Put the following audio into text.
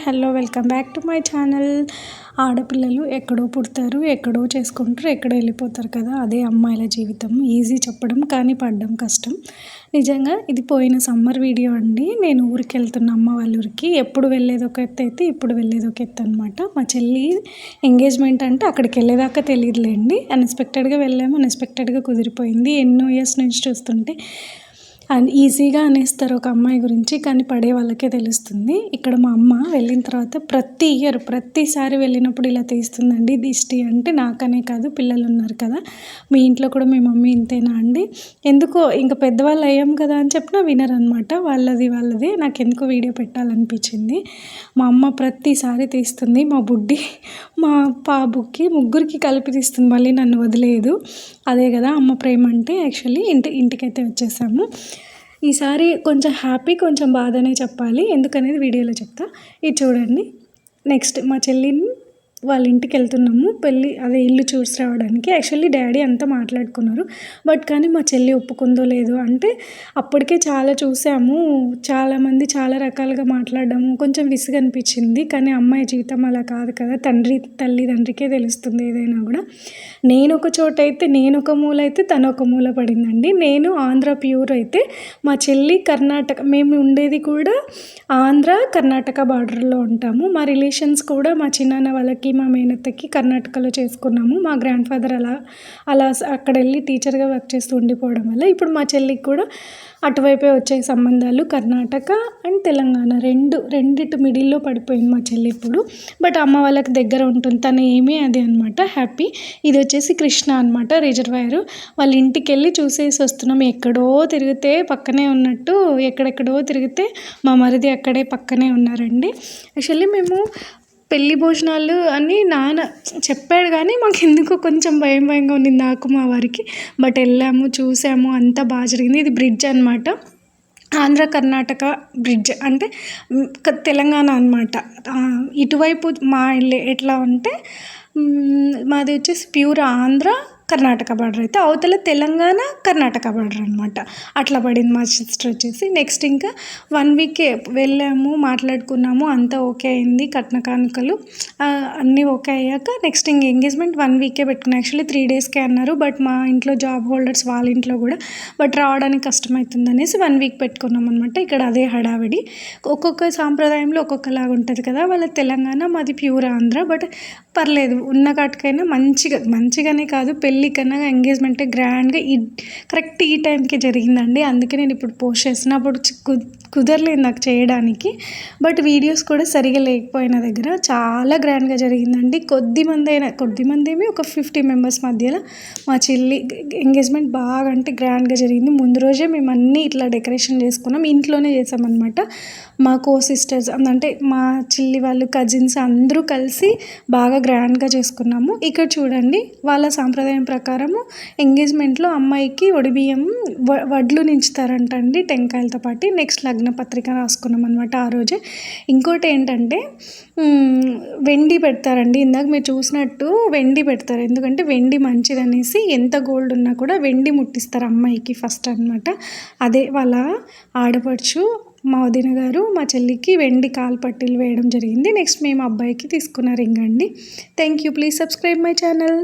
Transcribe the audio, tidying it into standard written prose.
Hello welcome back to my channel. ఆడపిల్లలు ఎక్కడో పుడతారు, ఎక్కడో చేసుకుంటారు, ఎక్కడో వెళ్ళిపోతారు కదా. అదే అమ్మాయిల జీవితం. ఈజీ చెప్పడం కానీ పడడం కష్టం. నిజంగా ఇది పోయిన సమ్మర్ వీడియో అండి. నేను ఊరికి వెళ్తున్న అమ్మ వాళ్ళ ఊరికి. ఎప్పుడు వెళ్ళేది ఒక ఎత్తు అయితే ఇప్పుడు వెళ్ళేది ఒక ఎత్తు అనమాట. మా చెల్లి ఎంగేజ్మెంట్ అంటే అక్కడికి వెళ్ళేదాకా తెలియదులేండి. అన్ఎక్స్పెక్టెడ్గా వెళ్ళాము, అన్ఎక్స్పెక్టెడ్గా కుదిరిపోయింది. ఎన్నో ఇయర్స్ నుంచి చూస్తుంటే అండ్ ఈజీగా అనేస్తారు ఒక అమ్మాయి గురించి, కానీ పడే వాళ్ళకే తెలుస్తుంది. ఇక్కడ మా అమ్మ వెళ్ళిన తర్వాత ప్రతి ఇయర్ ప్రతిసారి వెళ్ళినప్పుడు ఇలా తీస్తుందండి దిష్టి. అంటే నాకనే కాదు, పిల్లలు ఉన్నారు కదా, మీ ఇంట్లో కూడా మీ మమ్మీ ఇంతేనా అండి? ఎందుకో ఇంకా పెద్దవాళ్ళు అయ్యాం కదా అని చెప్పినా వినరనమాట. వాళ్ళది నాకు ఎందుకో వీడియో పెట్టాలనిపించింది. మా అమ్మ ప్రతిసారి తీస్తుంది. మా బుడ్డి మా బాబుకి ముగ్గురికి కలిపి తీస్తుంది, మళ్ళీ నన్ను వదిలేదు. అదే కదా అమ్మ ప్రేమ అంటే. యాక్చువల్లీ ఇంటికైతే వచ్చేసాము. ఈసారి కొంచెం హ్యాపీ, కొంచెం బాధనే చెప్పాలి. ఎందుకనేది వీడియోలో చెప్తా. ఇది చూడండి. నెక్స్ట్ మా చెల్లిని వాళ్ళ ఇంటికి వెళ్తున్నాము, ఇల్లు చూసి రావడానికి. యాక్చువల్లీ డాడీ అంతా మాట్లాడుకున్నారు, బట్ కానీ మా చెల్లి ఒప్పుకుందో లేదో. అంటే అప్పటికే చాలా చూసాము, చాలామంది చాలా రకాలుగా మాట్లాడడము, కొంచెం విసుగు అనిపించింది. కానీ అమ్మాయి జీవితం అలా కాదు కదా, తల్లిదండ్రికే తెలుస్తుంది ఏదైనా కూడా. నేను ఒక చోట అయితే, నేను ఒక మూల అయితే తను ఒక మూల పడిందండి. నేను ఆంధ్ర ప్యూర్ అయితే, మా చెల్లి కర్ణాటక. మేము ఉండేది కూడా ఆంధ్ర కర్ణాటక బార్డర్లో ఉంటాము. మా రిలేషన్స్ కూడా మా చిన్నాన్న వాళ్ళకి, మా మేనత్తకి కర్ణాటకలో చేసుకున్నాము. మా గ్రాండ్ ఫాదర్ అలా అక్కడ వెళ్ళి టీచర్గా వర్క్ చేస్తూ ఉండిపోవడం వల్ల ఇప్పుడు మా చెల్లికి కూడా అటువైపే వచ్చే సంబంధాలు. కర్ణాటక అండ్ తెలంగాణ రెండిటి మిడిల్లో పడిపోయింది మా చెల్లి ఇప్పుడు. బట్ అమ్మ వాళ్ళకి దగ్గర ఉంటుంది, తను ఏమీ అది అనమాట హ్యాపీ. ఇది వచ్చేసి కృష్ణ అనమాట, రిజర్వాయర్. వాళ్ళ ఇంటికి వెళ్ళి చూసేసి వస్తున్నాం. ఎక్కడో తిరిగితే పక్కనే ఉన్నట్టు, ఎక్కడెక్కడో తిరిగితే మా మరిది అక్కడే పక్కనే ఉన్నారండి. యాక్చువల్లీ మేము పెళ్లి భోజనాలు అని నాన్న చెప్పాడు, కానీ మాకు ఎందుకో కొంచెం భయంగా ఉండింది నాకు మా వారికి. బట్ వెళ్ళాము, చూసాము, అంతా బాగా జరిగింది. ఇది బ్రిడ్జ్ అనమాట, ఆంధ్ర కర్ణాటక బ్రిడ్జ్. అంటే తెలంగాణ అనమాట. ఇటువైపు మా ఇల్లు ఎట్లా అంటే, మాది వచ్చేసి ప్యూర్ ఆంధ్ర కర్ణాటక బార్డర్ అయితే, అవతల తెలంగాణ కర్ణాటక బార్డర్ అనమాట. అట్లా పడింది మా సిస్టర్ వచ్చేసి. నెక్స్ట్ ఇంకా 1 వీకే వెళ్ళాము, మాట్లాడుకున్నాము, అంతా ఓకే అయింది. కట్న కానుకలు అన్నీ ఓకే అయ్యాక నెక్స్ట్ ఇంక ఎంగేజ్మెంట్ 1 వీకే పెట్టుకున్నాం. యాక్చువల్లీ 3 డేస్కే అన్నారు, బట్ మా ఇంట్లో జాబ్ హోల్డర్స్, వాళ్ళ ఇంట్లో కూడా, బట్ రావడానికి కష్టమవుతుంది అనేసి 1 వీక్ పెట్టుకున్నాం అనమాట. ఇక్కడ అదే హడావిడి. ఒక్కొక్క సాంప్రదాయంలో ఒక్కొక్కలాగా ఉంటుంది కదా. వాళ్ళ తెలంగాణ, మాది ప్యూర్ ఆంధ్ర. బట్ పర్లేదు, ఉన్న కాటికైనా మంచిగానే కాదు, పెళ్ళి కన్నా ఎంగేజ్మెంటే గ్రాండ్గా కరెక్ట్ ఈ టైంకి జరిగిందండి. అందుకే నేను ఇప్పుడు పోస్ట్ చేస్తున్నా. అప్పుడు కుదరలేదు నాకు చేయడానికి, బట్ వీడియోస్ కూడా సరిగా లేకపోయిన దగ్గర చాలా గ్రాండ్గా జరిగిందండి. కొద్దిమంది ఏమి ఒక 50 మెంబర్స్ మధ్యలో మా చెల్లి ఎంగేజ్మెంట్ బాగా అంటే గ్రాండ్గా జరిగింది. ముందు రోజే మేము అన్నీ ఇట్లా డెకరేషన్ చేసుకున్నాం, ఇంట్లోనే చేసామన్నమాట. మా సిస్టర్స్ అంటే మా చెల్లి వాళ్ళు, కజిన్స్ అందరూ కలిసి బాగా గ్రాండ్గా చేసుకున్నాము. ఇక్కడ చూడండి, వాళ్ళ సాంప్రదాయం ప్రకారము ఎంగేజ్మెంట్లో అమ్మాయికి ఒడిబియ్యం, వడ్లు నించుతారంట అండి టెంకాయలతో పాటు. నెక్స్ట్ లగ్న పత్రిక రాసుకున్నాం అనమాట ఆ రోజే. ఇంకోటి ఏంటంటే వెండి పెడతారండి. ఇందాక మీరు చూసినట్టు వెండి పెడతారు, ఎందుకంటే వెండి మంచిదనేసి. ఎంత గోల్డ్ ఉన్నా కూడా వెండి ముట్టిస్తారు అమ్మాయికి ఫస్ట్ అనమాట. అదే వాళ్ళ ఆడపడుచు మా వదిన గారు మా చెల్లికి వెండి కాల్పట్టీలు వేయడం జరిగింది. నెక్స్ట్ మేము అబ్బాయికి తీసుకున్న రింగ్ అండి. Thank you. Please subscribe my channel.